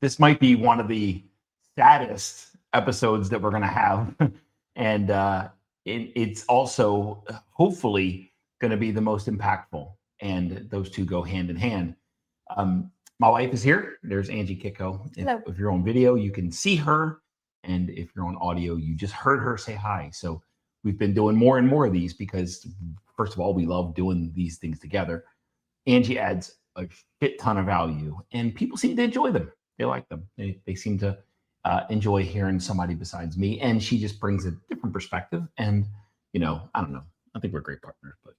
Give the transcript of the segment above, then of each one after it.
this might be one of the saddest episodes that we're going to have. And it's also hopefully going to be the most impactful. And those two go hand in hand. My wife is here. There's Angie Kitco. If you're on video, you can see her. And if you're on audio, you just heard her say hi. So we've been doing more and more of these because, first of all, we love doing these things together. Angie adds a shit ton of value, and people seem to enjoy them. They like them. They seem to enjoy hearing somebody besides me, and she just brings a different perspective. And, I don't know. I think we're great partners, but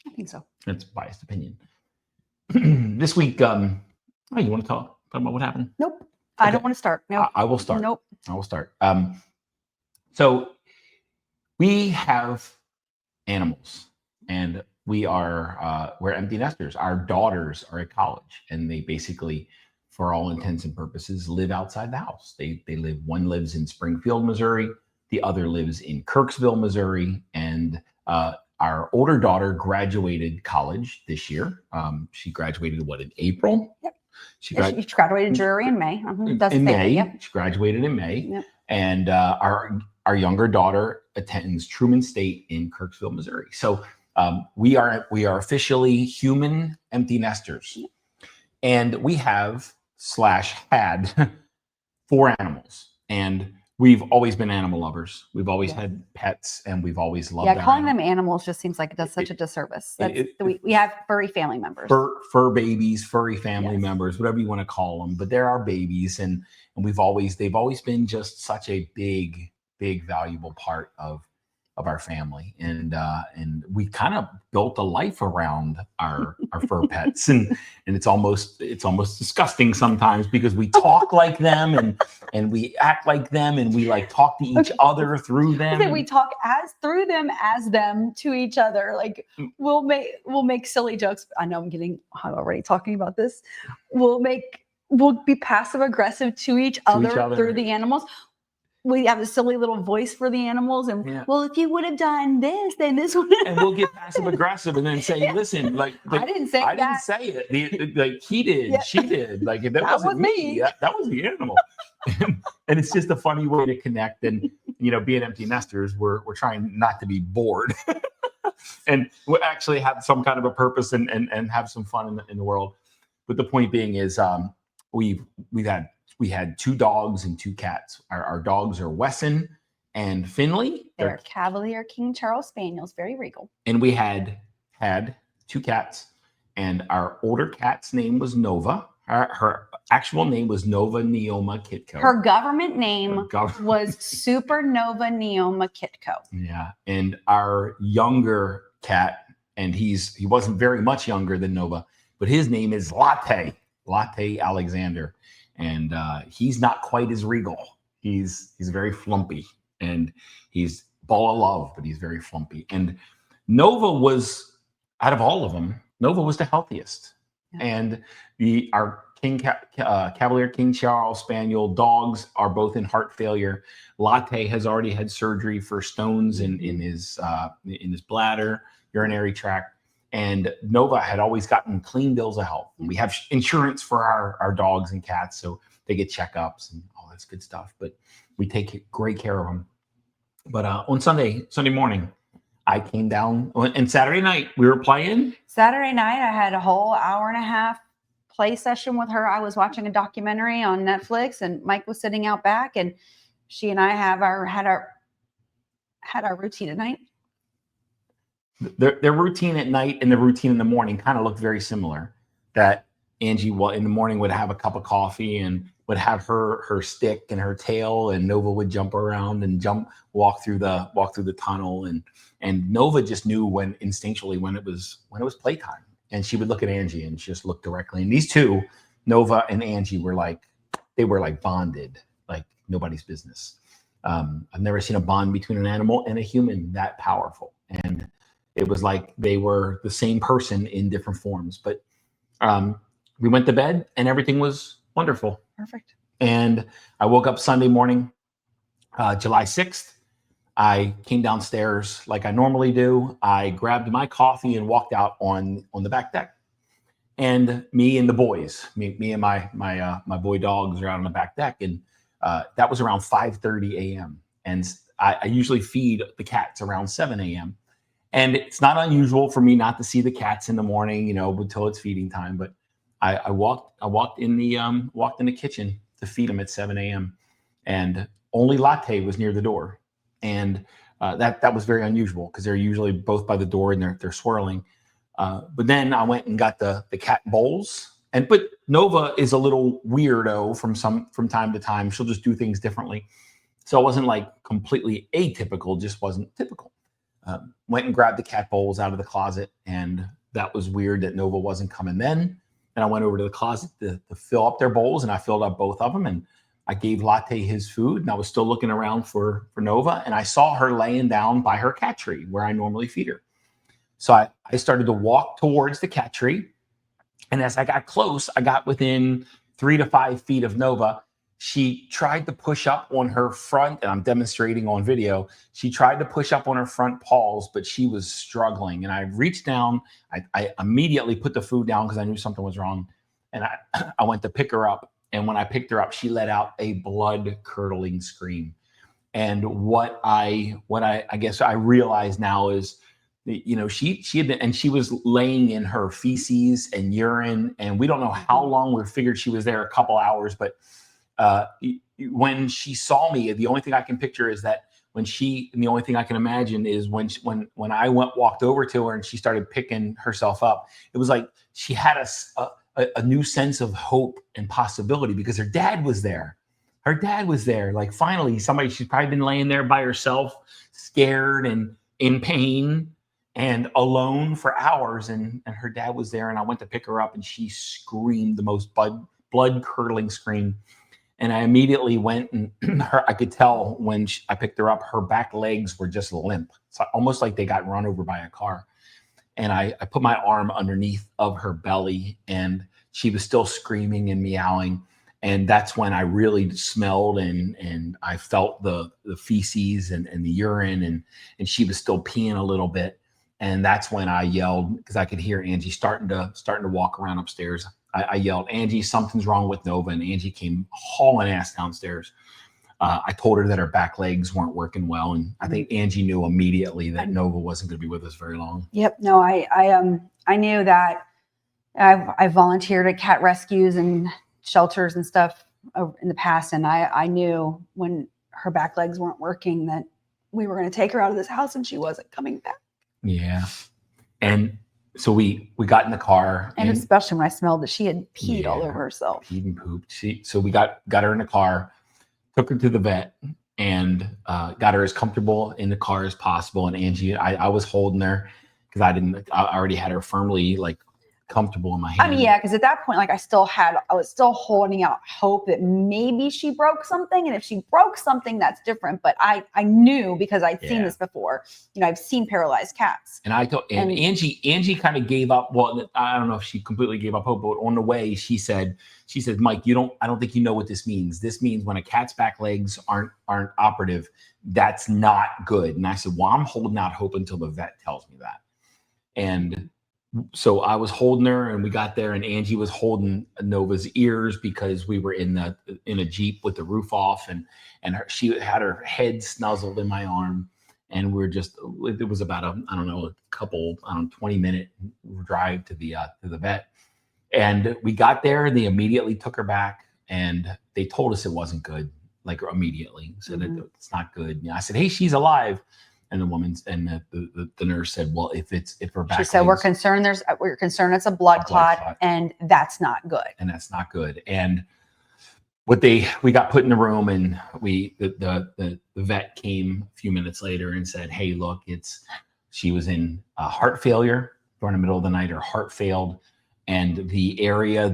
I think so. That's a biased opinion. This week, you want to talk about what happened? Nope. Okay. I don't want to start. No, I will start. Nope. I will start. So we have animals, and we're empty nesters. Our daughters are at college, and they basically, for all intents and purposes, live outside the house. One lives in Springfield, Missouri. The other lives in Kirksville, Missouri. And our older daughter graduated college this year. She graduated in April? Yep. She graduated jury in May. In May. Yep. She graduated in May. Yep. And our younger daughter attends Truman State in Kirksville, Missouri. So we are officially human empty nesters. Yep. And we have had 4 animals. And we've always been animal lovers. We've always had pets, and we've always loved them. Calling them animals just seems like it does such a disservice. We have furry family members. Fur babies, furry family members, whatever you want to call them. But they're our babies, and they've always been just such a big, valuable part of our family. And we kind of built a life around our fur pets, and it's almost disgusting sometimes because we talk like them and we act like them, and we like talk to each other through them. We talk through them as them to each other. Like we'll make silly jokes. I know I'm getting hot already talking about this. We'll be passive aggressive to each other through the animals. We have a silly little voice for the animals, and well, if you would have done this, then this would. And we'll get passive aggressive, and then say, "Listen, I didn't say it. Like he did, she did. Like that wasn't me. That was the animal." And it's just a funny way to connect. And being empty nesters, we're trying not to be bored, and we actually have some kind of a purpose and have some fun in the world. But the point being is, we had 2 dogs and 2 cats. Our dogs are Wesson and Finley. They're Cavalier King Charles Spaniels, very regal. And we had 2 cats, and our older cat's name was Nova. Her actual name was Nova Neoma Kitco. Her government name was Supernova Neoma Kitco. Yeah, and our younger cat, and he wasn't very much younger than Nova, but his name is Latte Alexander. And he's not quite as regal. He's very flumpy, and he's ball of love, but he's very flumpy. And Nova was, out of all of them, Nova was the healthiest. Yeah. And our Cavalier King Charles Spaniel dogs are both in heart failure. Latte has already had surgery for stones in his bladder, urinary tract. And Nova had always gotten clean bills of health. We have insurance for our dogs and cats, so they get checkups and all that's good stuff. But we take great care of them. But on Sunday morning, I came down, and Saturday night we were playing. Saturday night, I had a whole hour and a half play session with her. I was watching a documentary on Netflix, and Mike was sitting out back, and she and I had our routine at night. Their routine at night and the routine in the morning kind of looked very similar. That Angie in the morning would have a cup of coffee and would have her stick and her tail, and Nova would jump around and walk through the tunnel, and Nova just knew instinctually when it was playtime, and she would look at Angie and just look directly. And these two, Nova and Angie, were like bonded like nobody's business. I've never seen a bond between an animal and a human that powerful, and it was like they were the same person in different forms. But we went to bed and everything was wonderful. Perfect. And I woke up Sunday morning, July 6th. I came downstairs like I normally do. I grabbed my coffee and walked out on the back deck. and me and the boys, me and my boy dogs are out on the back deck, and that was around 5:30 a.m. And I usually feed the cats around 7 a.m. And it's not unusual for me not to see the cats in the morning, until it's feeding time. But I walked in the kitchen to feed them at 7 a.m. and only Latte was near the door, and that was very unusual because they're usually both by the door and they're swirling. But then I went and got the cat bowls, but Nova is a little weirdo from time to time. She'll just do things differently, so it wasn't like completely atypical, just wasn't typical. Went and grabbed the cat bowls out of the closet, and that was weird that Nova wasn't coming then. And I went over to the closet to fill up their bowls, and I filled up both of them, and I gave Latte his food, and I was still looking around for Nova, and I saw her laying down by her cat tree where I normally feed her. So I started to walk towards the cat tree, and as I got close, I got within 3 to 5 feet of Nova. She tried to push up on her front, and I'm demonstrating on video. She tried to push up on her front paws, but she was struggling. And I reached down. I immediately put the food down because I knew something was wrong. And I went to pick her up. And when I picked her up, she let out a blood-curdling scream. And what I guess I realize now is, she had been, and she was laying in her feces and urine. And we don't know how long. We figured she was there a couple hours, but when she saw me, the only thing I can picture is that and the only thing I can imagine is when I walked over to her and she started picking herself up, it was like she had a new sense of hope and possibility because her dad was there. Her dad was there. Like finally, she's probably been laying there by herself, scared and in pain and alone for hours. And her dad was there, and I went to pick her up, and she screamed the most blood-curdling scream. And I immediately went, and I could tell when I picked her up, her back legs were just limp. It's almost like they got run over by a car. And I put my arm underneath of her belly, and she was still screaming and meowing. And that's when I really smelled and I felt the feces and the urine, and she was still peeing a little bit. And that's when I yelled, because I could hear Angie starting to walk around upstairs. I yelled, "Angie, something's wrong with Nova." And Angie came hauling ass downstairs. I told her that her back legs weren't working well. And I think Angie knew immediately that Nova wasn't going to be with us very long. Yep. No, I knew that. I volunteered at cat rescues and shelters and stuff in the past. And I knew when her back legs weren't working that we were going to take her out of this house and she wasn't coming back. Yeah. And so we got in the car, and especially when I smelled that she had peed all over herself. Peed and pooped. So we got her in the car, took her to the vet, and got her as comfortable in the car as possible. And Angie, I was holding her because I already had her firmly comfortable in my hand. I mean, yeah, because at that point, I was still holding out hope that maybe she broke something. And if she broke something, that's different. But I knew, because I'd seen this before. I've seen paralyzed cats. And Angie kind of gave up. Well, I don't know if she completely gave up hope, but on the way, she said, "Mike, I don't think you know what this means. This means when a cat's back legs aren't operative, that's not good." And I said, "Well, I'm holding out hope until the vet tells me that." And so I was holding her, and we got there, and Angie was holding Nova's ears because we were in a Jeep with the roof off, and she had her head snuzzled in my arm, and it was about a 20-minute drive to the vet. And we got there, and they immediately took her back, and they told us it wasn't good, immediately. Said that it's not good. And I said, "Hey, she's alive." And the nurse said, "Well, if her back," she said, "We're concerned. We're concerned it's a blood clot, and that's not good." And that's not good. And we got put in the room, and the vet came a few minutes later and said, "Hey, look, she was in heart failure during the middle of the night. Her heart failed, and the area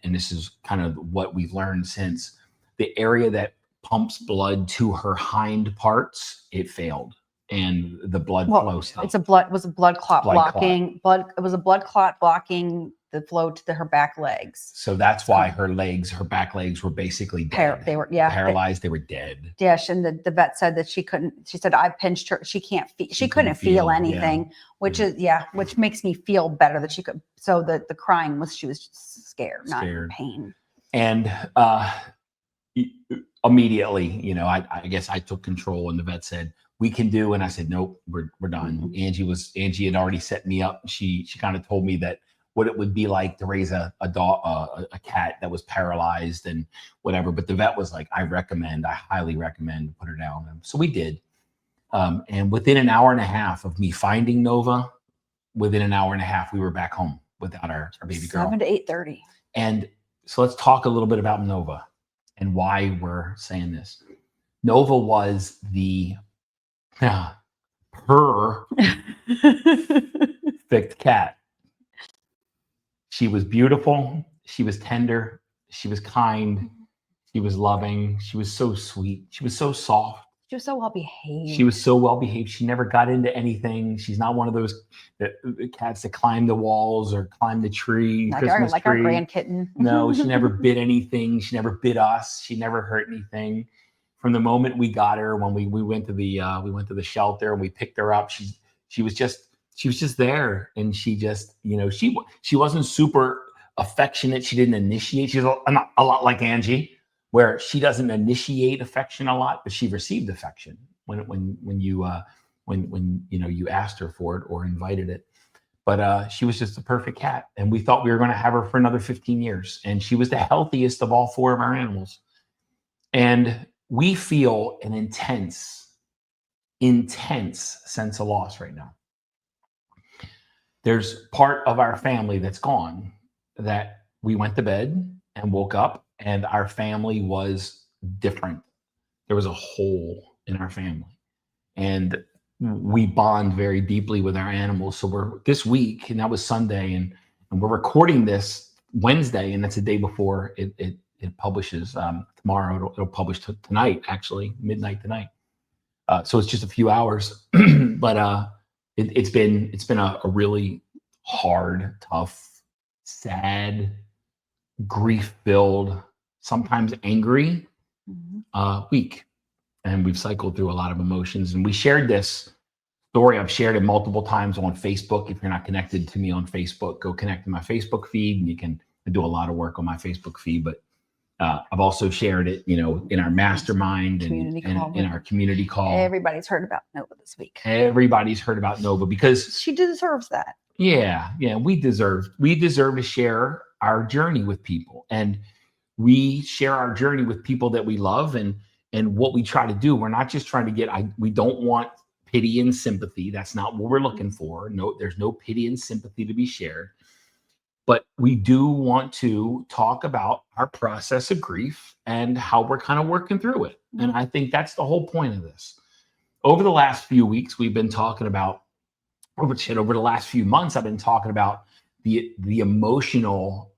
and this is kind of what we've learned since, the area that pumps blood to her hind parts, it failed." And the blood flow stopped. It was a blood clot blocking the flow to her back legs. So that's why her back legs were basically dead. They were paralyzed. They were dead. Yeah, and the vet said that she couldn't. She said I pinched her. She can't. She couldn't feel anything, which makes me feel better that she could. So the crying was she was just scared, not in pain. And immediately, I guess I took control, and the vet said, we can do, and I said, nope, we're done. Mm-hmm. Angie had already set me up. She kind of told me that what it would be like to raise a dog, a cat that was paralyzed and whatever. But the vet was like, I highly recommend, put her down. And so we did. And within an hour and a half of me finding Nova, within an hour and a half, we were back home without our baby girl. 7 to 8:30. And so let's talk a little bit about Nova and why we're saying this. Nova was the perfect cat. She was beautiful. She was tender. She was kind. She was loving. She was so sweet. She was so soft. She was so well behaved. She never got into anything. She's not one of those cats that climb the walls or climb the tree. Like our grand kitten. No, she never bit anything. She never bit us. She never hurt anything. From the moment we got her, when we went to the shelter and we picked her up, she was just there, and she just she wasn't super affectionate. She didn't initiate. She's a lot like Angie, where she doesn't initiate affection a lot, but she received affection when you asked her for it or invited it. But she was just a perfect cat, and we thought we were going to have her for another 15 years, and she was the healthiest of all 4 of our animals, and we feel an intense sense of loss right now. There's part of our family that's gone, that we went to bed and woke up and our family was different. There was a hole in our family, and we bond very deeply with our animals. So we're this week, and that was Sunday, and we're recording this Wednesday, and that's the day before it publishes. Tomorrow it'll publish tonight, actually, midnight tonight. So it's just a few hours, but it's been a really hard, tough, sad, grief-filled, sometimes angry week, and we've cycled through a lot of emotions. And we shared this story. I've shared it multiple times on Facebook. If you're not connected to me on Facebook, go connect to my Facebook feed, and you can do a lot of work on my Facebook feed. But I've also shared it, in our mastermind and in our community call. Everybody's heard about Nova this week. Everybody's heard about Nova because she deserves that. Yeah, we deserve to share our journey with people, and we share our journey with people that we love, and what we try to do. We're not just trying to we don't want pity and sympathy. That's not what we're looking for. No, there's no pity and sympathy to be shared. But we do want to talk about our process of grief and how we're kind of working through it. And I think that's the whole point of this. Over the last few weeks, we've been talking about, over the last few months, I've been talking about the emotional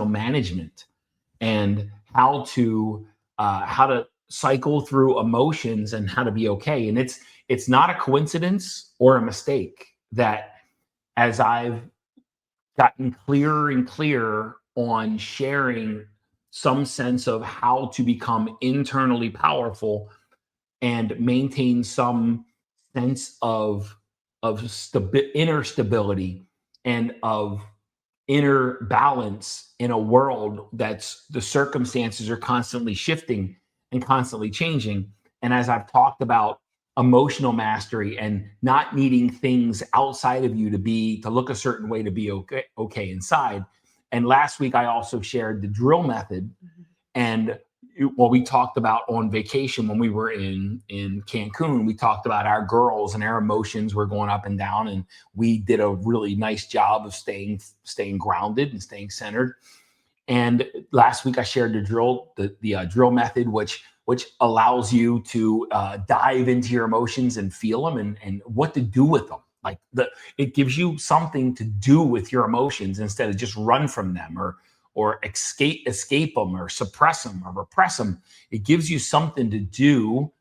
management and how to cycle through emotions and how to be okay. And it's not a coincidence or a mistake that as I've gotten clearer and clearer on sharing some sense of how to become internally powerful and maintain some sense of inner stability and of inner balance in a world that's the circumstances are constantly shifting and constantly changing. And as I've talked about emotional mastery and not needing things outside of you to look a certain way to be okay inside. And last week I also shared the drill method. And what we talked about on vacation when we were in Cancun, we talked about our girls and our emotions were going up and down, and we did a really nice job of staying grounded and staying centered. And last week I shared the drill method, which allows you to dive into your emotions and feel them and what to do with them. Like it gives you something to do with your emotions instead of just run from them or escape them or suppress them or repress them. It gives you something to do,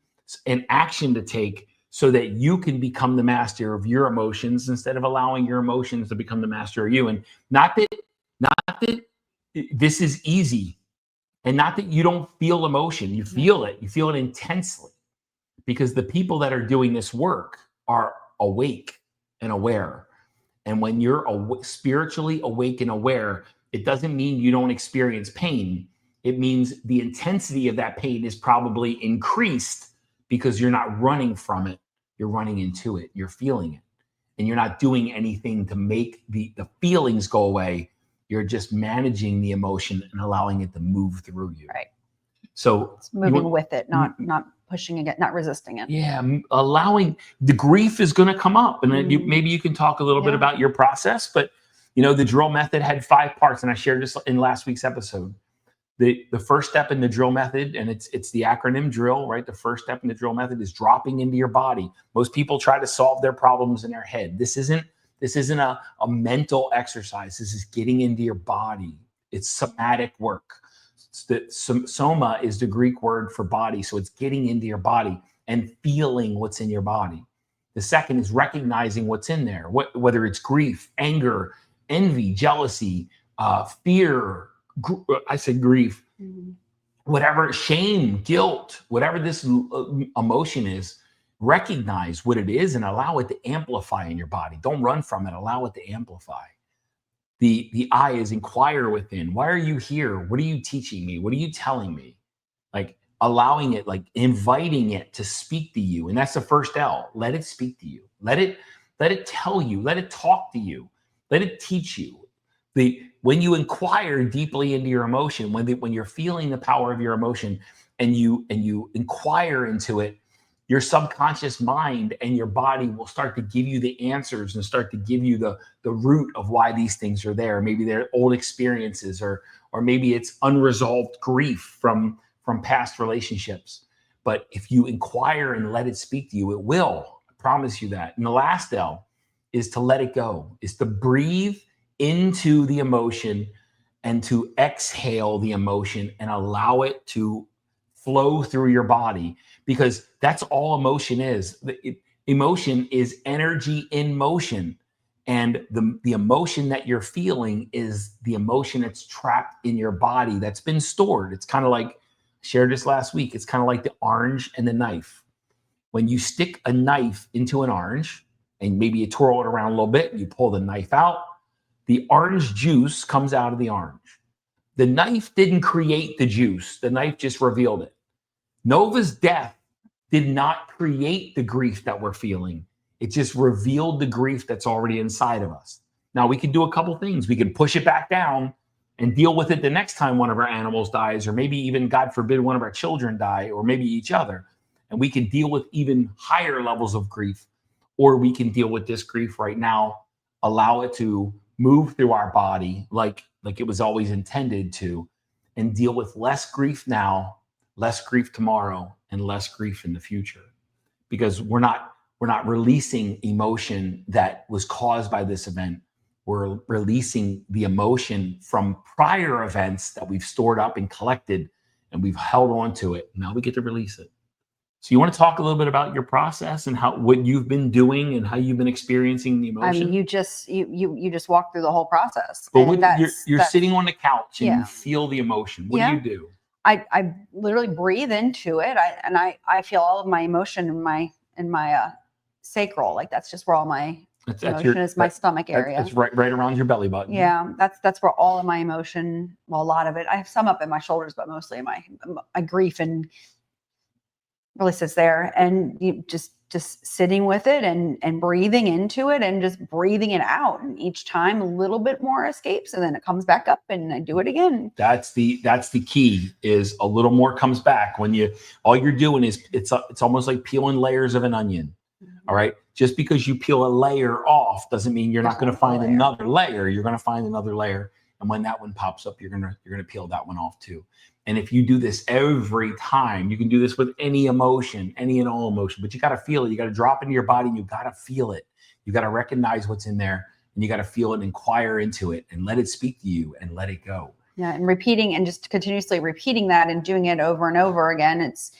an action to take, so that you can become the master of your emotions instead of allowing your emotions to become the master of you. And not that this is easy, and not that you don't feel emotion. You feel it intensely, because the people that are doing this work are awake and aware. And when you're spiritually awake and aware, it doesn't mean you don't experience pain. It means the intensity of that pain is probably increased because you're not running from it. You're running into it. You're feeling it. And you're not doing anything to make the feelings go away. You're just managing the emotion and allowing it to move through you. Right. So it's moving with it, not pushing it, not resisting it. Yeah, allowing the grief is going to come up, and then maybe you can talk a little bit about your process. But the drill method had 5 parts, and I shared this in last week's episode. The first step in the drill method, and it's the acronym drill, right? The first step in the drill method is dropping into your body. Most people try to solve their problems in their head. This isn't a mental exercise. This is getting into your body. It's somatic work. Soma is the Greek word for body. So it's getting into your body and feeling what's in your body. The second is recognizing what's in there, whether it's grief, anger, envy, jealousy, fear. I said grief, whatever, shame, guilt, whatever this emotion is, recognize what it is and allow it to amplify in your body. Don't run from it. Allow it to amplify. The I is inquire within. Why are you here? What are you teaching me? What are you telling me? Like allowing it, like inviting it to speak to you. And that's the first L. Let it speak to you. Let it tell you. Let it talk to you. Let it teach you. When you inquire deeply into your emotion, when you're feeling the power of your emotion and you inquire into it, your subconscious mind and your body will start to give you the answers and start to give you the root of why these things are there. Maybe they're old experiences, or maybe it's unresolved grief from past relationships. But if you inquire and let it speak to you, it will. I promise you that. And the last L is to let it go, is to breathe into the emotion and to exhale the emotion and allow it to flow through your body, because that's all emotion is. Emotion is energy in motion, and the emotion that you're feeling is the emotion that's trapped in your body that's been stored. It's kind of like, I shared this last week, it's kind of like the orange and the knife. When you stick a knife into an orange and maybe you twirl it around a little bit, you pull the knife out, the orange juice comes out of the orange. The knife didn't create the juice. The knife just revealed it. Nova's death did not create the grief that we're feeling. It just revealed the grief that's already inside of us. Now, we can do a couple things. We can push it back down and deal with it the next time one of our animals dies, or maybe even, God forbid, one of our children die, or maybe each other. And we can deal with even higher levels of grief, or we can deal with this grief right now, allow it to move through our body like it was always intended to, and deal with less grief now, less grief tomorrow, and less grief in the future, because we're not releasing emotion that was caused by this event. We're releasing the emotion from prior events that we've stored up and collected, and we've held on to it. Now we get to release it. So you want to talk a little bit about your process and what you've been doing and how you've been experiencing the emotion? I mean, you just walk through the whole process. But you're sitting on the couch and you feel the emotion. What do you do? I literally breathe into it. I feel all of my emotion in my sacral. Like that's just where all my emotion is. My stomach area. It's right around your belly button. Yeah, that's where all of my emotion. Well, a lot of it. I have some up in my shoulders, but mostly my grief and really sits there. And you just sitting with it and breathing into it and just breathing it out. And each time a little bit more escapes, and then it comes back up, and I do it again. That's the key, is a little more comes back. When all you're doing is it's almost like peeling layers of an onion. All right. Just because you peel a layer off doesn't mean you're not going to find another layer. You're going to find another layer. And when that one pops up, you're going to peel that one off too. And if you do this every time, you can do this with any emotion, any and all emotion, but you got to feel it. You got to drop into your body. You got to feel it. You got to recognize what's in there, and you got to feel it and inquire into it and let it speak to you and let it go. Yeah. And repeating and just continuously repeating that and doing it over and over again. It's,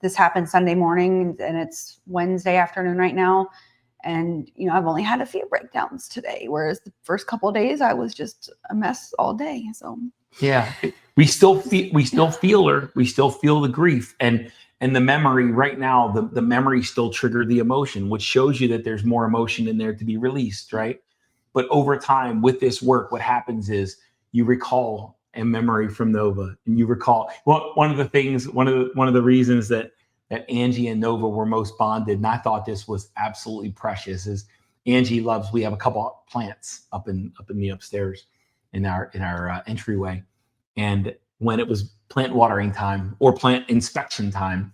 this happened Sunday morning and it's Wednesday afternoon right now. And, you know, I've only had a few breakdowns today, whereas the first couple of days I was just a mess all day. So yeah, we still feel her. We still feel the grief and the memory right now. The memory still triggered the emotion, which shows you that there's more emotion in there to be released, right? But over time, with this work, what happens is you recall a memory from Nova, and you recall. Well, one of the reasons that Angie and Nova were most bonded, and I thought this was absolutely precious, is Angie loves. We have a couple of plants up in the upstairs in our entryway, and when it was plant watering time or plant inspection time,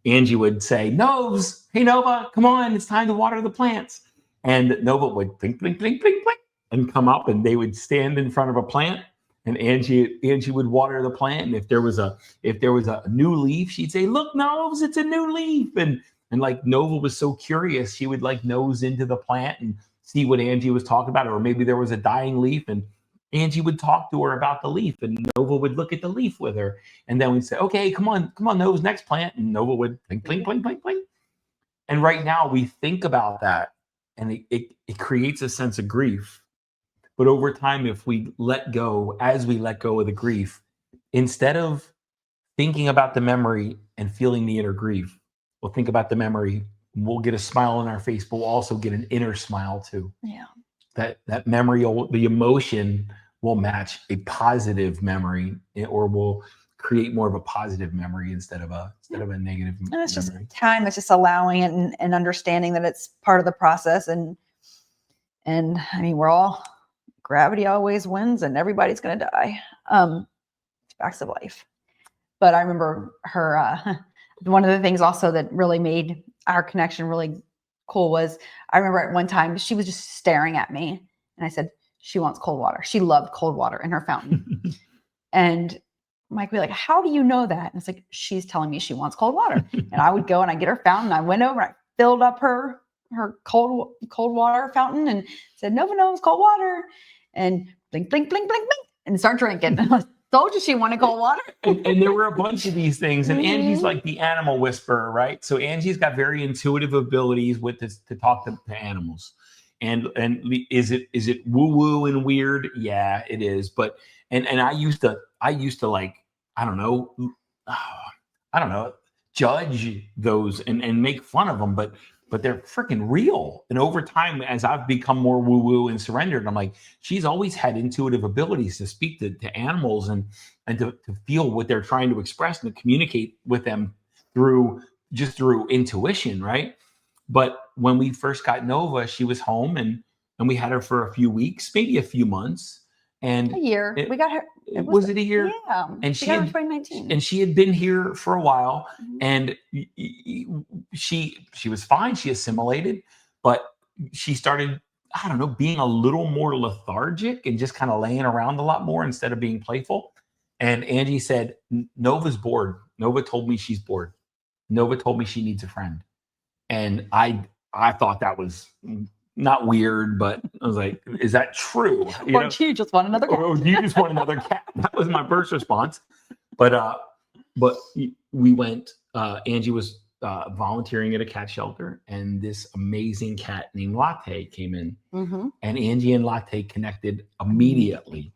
Angie would say, "Novs, hey Nova, come on, it's time to water the plants." And Nova would blink, blink, blink, blink, blink, and come up, and they would stand in front of a plant, and Angie would water the plant. And if there was a new leaf, she'd say, "Look, Novs, it's a new leaf." And like Nova was so curious, she would like nose into the plant and see what Angie was talking about, or maybe there was a dying leaf, and Angie would talk to her about the leaf, and Nova would look at the leaf with her, and then we'd say, "Okay, come on, Nova's next plant," and Nova would blink, blink, blink, blink, blink. And right now we think about that, and it creates a sense of grief. But over time, if we let go, as we let go of the grief, instead of thinking about the memory and feeling the inner grief, we'll think about the memory. We'll get a smile on our face, but we'll also get an inner smile too. yeah. That memory, the emotion will match a positive memory, or will create more of a positive memory instead of a negative And it's just memory. time. It's just allowing it and understanding that it's part of the process. And I mean, gravity always wins and everybody's going to die. Facts of life. But I remember her, one of the things also that really made our connection really cool was, I remember at one time she was just staring at me and I said, she wants cold water. She loved cold water in her fountain. And Mike would be like, how do you know that? And it's like, she's telling me she wants cold water. And I would go and I get her fountain. I went over, I filled up her cold water fountain and said, Nova knows cold water. And blink, blink, blink, blink, blink, and start drinking. I told you she wanted cold water. and there were a bunch of these things. And Angie's like the animal whisperer, right? So Angie's got very intuitive abilities with this to talk to animals. And is it woo woo and weird? Yeah, it is. But and I used to like, I don't know, judge those and make fun of them, but they're freaking real. And over time, as I've become more woo woo and surrendered, I'm like, she's always had intuitive abilities to speak to animals and to feel what they're trying to express and to communicate with them through intuition, right? But when we first got Nova, she was home and we had her for a few weeks, maybe a few months. And a year. We got her. Was it a year? Yeah. And she got her in 2019. And she had been here for a while, and she was fine. She assimilated, but she started, I don't know, being a little more lethargic and just kind of laying around a lot more instead of being playful. And Angie said, Nova's bored. Nova told me she's bored. Nova told me she needs a friend. And I thought that was not weird, but I was like, is that true? Or do you just want another cat? Or do you just want another cat? That was my first response. But we went, Angie was volunteering at a cat shelter, and this amazing cat named Latte came in. And Angie and Latte connected immediately.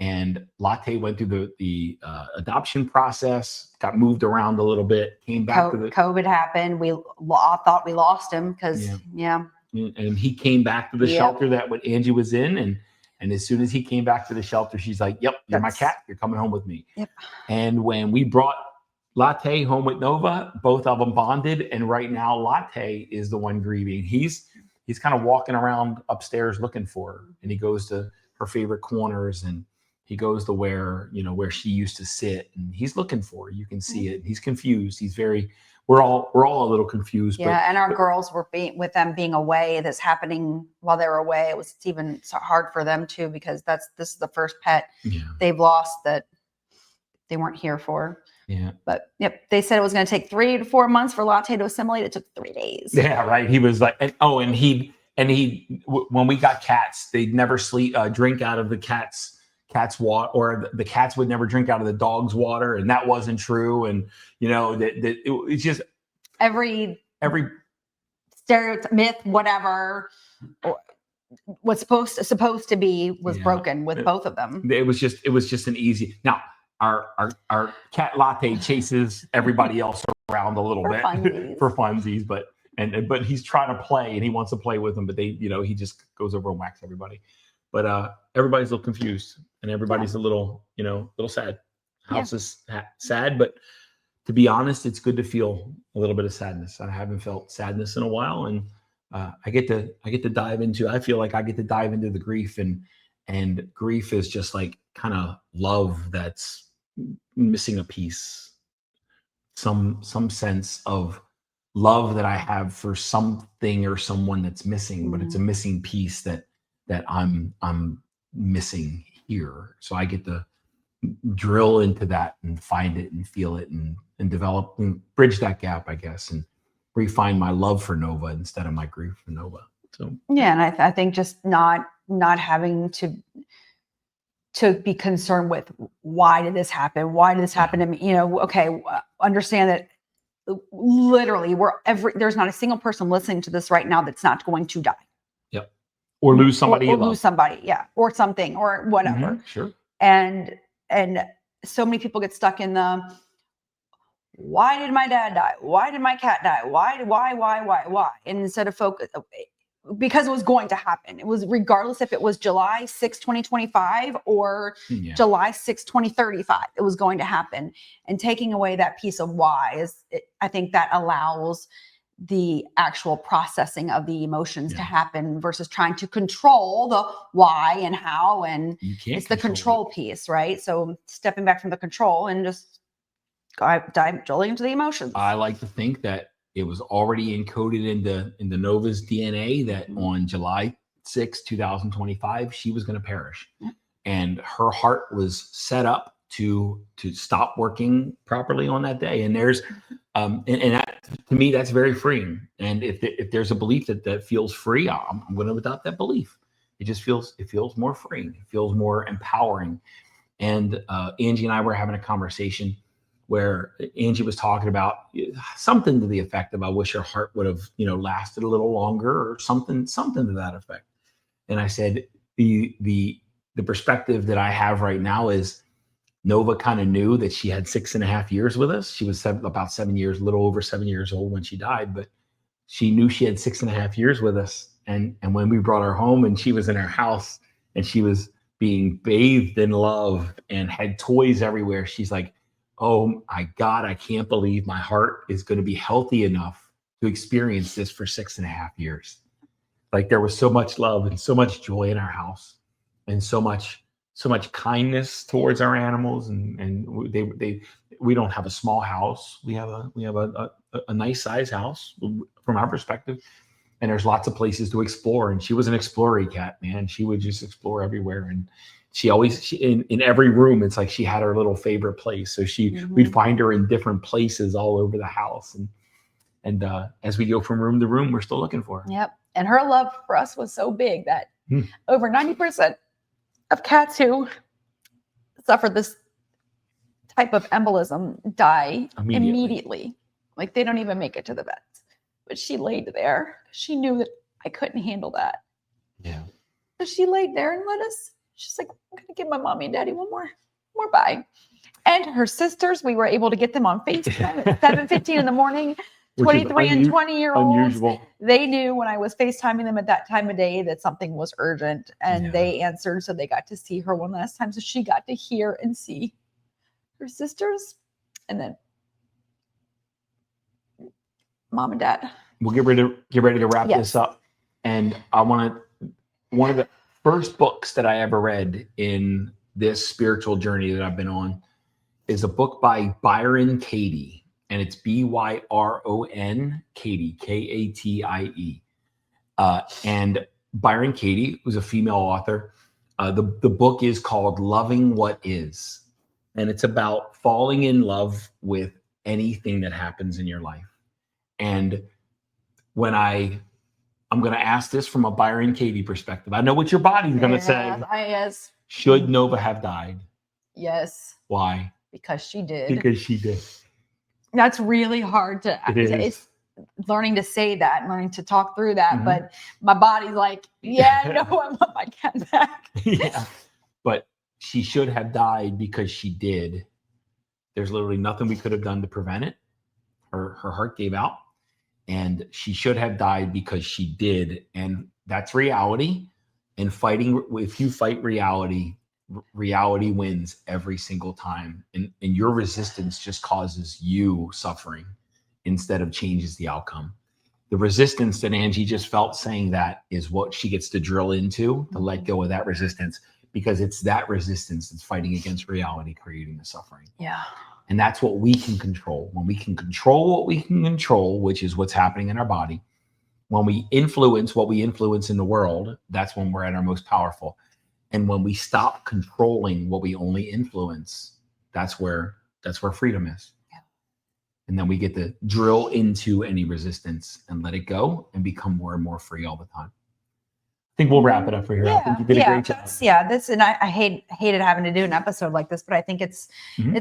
And Latte went through the adoption process, got moved around a little bit, came back COVID happened. We thought we lost him because, And he came back to the shelter that what Angie was in. And as soon as he came back to the shelter, she's like, yep, you're my cat. You're coming home with me. Yep. And when we brought Latte home with Nova, both of them bonded. And right now, Latte is the one grieving. He's kind of walking around upstairs looking for her. And he goes to her favorite corners, and he goes to where she used to sit, and he's looking for her. You can see it. He's confused. We're all a little confused. Yeah, and our girls were with them being away. This happening while they were away. It was even so hard for them too, because this is the first pet they've lost that they weren't here for. Yeah. But they said it was going to take 3 to 4 months for Latte to assimilate. It took 3 days. Yeah, right. He was like, and he when we got cats, they'd never drink out of the cat's cat's water, or the cats would never drink out of the dog's water, and that wasn't true. And it's just every every stereotype, myth, whatever, was supposed to be was broken with both of them. It was just an easy. Now our cat Latte chases everybody else around a little bit for funsies, but he's trying to play and he wants to play with them, but he just goes over and whacks everybody. But everybody's a little confused and everybody's a little sad. House is sad, but to be honest, it's good to feel a little bit of sadness. I haven't felt sadness in a while, and I get to dive into. I feel like I get to dive into the grief, and grief is just like kind of love that's missing a piece. Some sense of love that I have for something or someone that's missing, but it's a missing piece that I'm missing here. So I get to drill into that and find it and feel it and develop and bridge that gap, I guess, and refine my love for Nova instead of my grief for Nova. So yeah, and I think just not having to be concerned with why did this happen? Why did this happen to me? Okay, understand that literally there's not a single person listening to this right now that's not going to die. Yep. Or lose somebody. Or lose somebody, yeah, or something, or whatever. Mm-hmm, sure. And so many people get stuck in the, why did my dad die? Why did my cat die? Why? And instead of focus, because it was going to happen. It was regardless if it was July 6, 2025 or July 6, 2035, it was going to happen. And taking away that piece of why I think that allows the actual processing of the emotions to happen versus trying to control the why and how. And it's the control piece, right? So stepping back from the control and just drilling into the emotions. I like to think that it was already encoded into Nova's DNA that on July 6, 2025, she was going to perish. And her heart was set up to stop working properly on that day. And there's and that, to me, that's very freeing. And if there's a belief that feels free, I'm going to adopt that belief. It feels more freeing. It feels more empowering. And Angie and I were having a conversation where Angie was talking about something to the effect of, I wish her heart would have, lasted a little longer, or something to that effect. And I said, the perspective that I have right now is Nova kind of knew that she had 6.5 years with us. She was about 7 years, a little over 7 years old when she died, but she knew she had 6.5 years with us. And when we brought her home and she was in our house and she was being bathed in love and had toys everywhere, she's like, oh my God, I can't believe my heart is going to be healthy enough to experience this for 6.5 years. Like, there was so much love and so much joy in our house, and so much kindness towards our animals. And we don't have a small house. We have a nice size house from our perspective. And there's lots of places to explore. And she was an explorer cat, man. She would just explore everywhere. And she always, in every room, it's like she had her little favorite place. So we'd find her in different places all over the house. And as we go from room to room, we're still looking for her. Yep. And her love for us was so big that over 90% of cats who suffer this type of embolism die immediately. Like, they don't even make it to the vet. But she laid there. She knew that I couldn't handle that. Yeah. So she laid there and she's like, I'm going to give my mommy and daddy one more bye. And her sisters, we were able to get them on FaceTime at 7:15 in the morning. 23 and 20-year-olds. Unusual. They knew when I was FaceTiming them at that time of day that something was urgent, and they answered. So they got to see her one last time. So she got to hear and see her sisters, and then mom and dad. We'll get ready to wrap this up. And one of the first books that I ever read in this spiritual journey that I've been on is a book by Byron Katie. And it's Byron Katie, Katie. And Byron Katie was a female author. The book is called Loving What Is. And it's about falling in love with anything that happens in your life. And when I'm going to ask this from a Byron Katie perspective. I know what your body's going to say. Yes. Should Nova have died? Yes. Why? Because she did. Because she did. That's really hard to. It is. It's learning to say that, learning to talk through that. Mhm. But my body's like, yeah, I want my cat back. Yeah. But she should have died because she did. There's literally nothing we could have done to prevent it. Her heart gave out, and she should have died because she did. And that's reality. And fighting, if you fight reality, reality wins every single time. And your resistance just causes you suffering instead of changes the outcome. The resistance that Angie just felt saying that is what she gets to drill into, to let go of that resistance, because it's that resistance that's fighting against reality, creating the suffering. Yeah. And that's what we can control. When we can control what we can control, which is what's happening in our body, when we influence what we influence in the world, that's when we're at our most powerful. And when we stop controlling what we only influence, that's where freedom is. Yeah. And then we get to drill into any resistance and let it go and become more and more free all the time. I think we'll wrap it up for here. Yeah, I think you did a great job. This, and I hated having to do an episode like this, but I think it's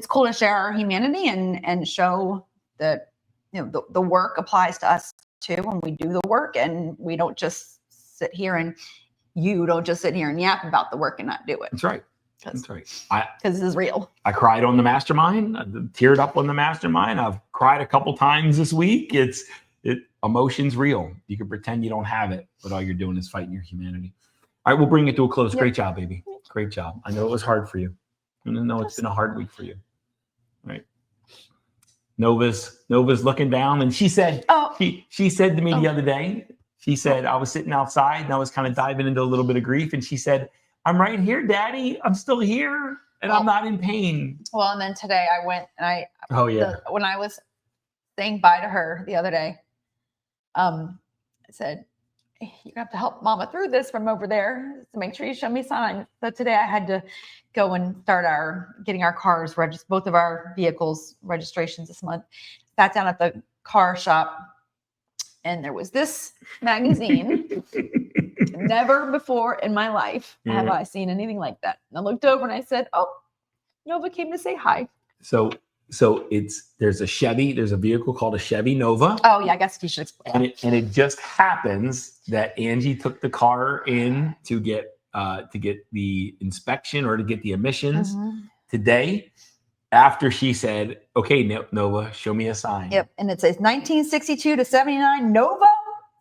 cool to share our humanity and show that the work applies to us too, when we do the work, and we don't just sit here and yap about the work and not do it. That's right. That's right. Because this is real. I cried on the mastermind. I teared up on the mastermind. I've cried a couple times this week. Emotion's real. You can pretend you don't have it, but all you're doing is fighting your humanity. All right, we'll bring it to a close. Yep. Great job, baby. Great job. I know it was hard for you. I know it's been a hard week for you. All right. Nova's looking down, and she said, she said to me the other day, she said, I was sitting outside and I was kind of diving into a little bit of grief, and she said, I'm right here, Daddy. I'm still here, and I'm not in pain. Well, and then today I went and when I was saying bye to her the other day, I said, you're gonna have to help Mama through this from over there to make sure you show me signs. So today I had to go and start getting our cars registered, both of our vehicles registrations this month. Sat down at the car shop, and there was this magazine. Never before in my life have I seen anything like that. And I looked over and I said, oh, Nova came to say hi. So there's a vehicle called a Chevy Nova. Oh yeah, I guess you should explain. And it just happens that Angie took the car in to get the inspection or to get the emissions today, after she said, okay, Nova, show me a sign. Yep. And it says 1962 to 79 Nova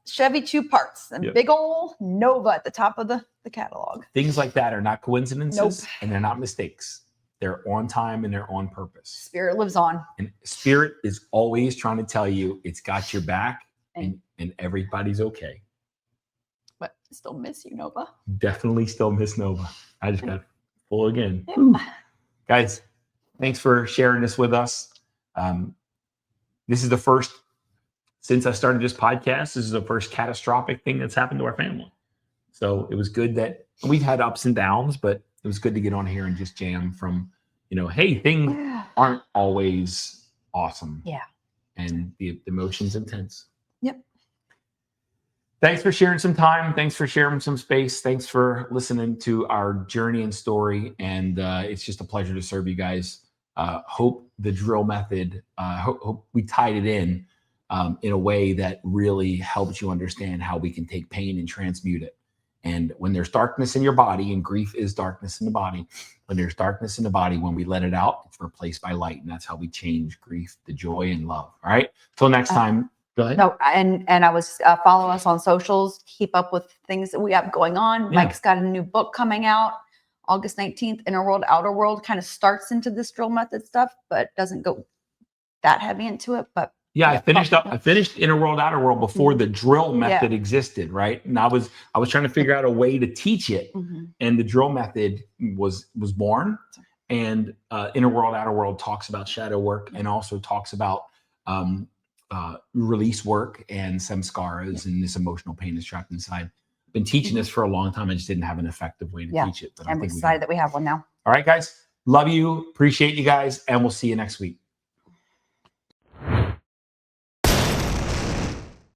Chevy 2 parts, and big old Nova at the top of the catalog. Things like that are not coincidences, and they're not mistakes. They're on time and they're on purpose. Spirit lives on. And Spirit is always trying to tell you it's got your back and everybody's okay. But I still miss you, Nova. Definitely still miss Nova. I just got full again. Guys, thanks for sharing this with us. This is the first, since I started this podcast, this is the first catastrophic thing that's happened to our family. So it was good that we've had ups and downs, but it was good to get on here and just jam from, hey, things aren't always awesome. Yeah. And the emotion's intense. Yep. Thanks for sharing some time. Thanks for sharing some space. Thanks for listening to our journey and story. And it's just a pleasure to serve you guys. Hope the drill method, hope we tied it in a way that really helps you understand how we can take pain and transmute it. And when there's darkness in your body, and grief is darkness in the body, when there's darkness in the body, when we let it out, it's replaced by light. And that's how we change grief to joy and love. All right. Till next time. Go ahead. No, and I was follow us on socials, keep up with things that we have going on. Yeah. Mike's got a new book coming out August 19th, Inner World, Outer World, kind of starts into this drill method stuff, but doesn't go that heavy into it. But yeah, I finished Inner World, Outer World before the drill method existed, right? And I was trying to figure out a way to teach it, and the drill method was born. And Inner World, Outer World talks about shadow work and also talks about release work and samskaras and this emotional pain that's trapped inside. I've been teaching this for a long time. I just didn't have an effective way to teach it. But I'm excited that we have one now. All right, guys. Love you. Appreciate you guys. And we'll see you next week.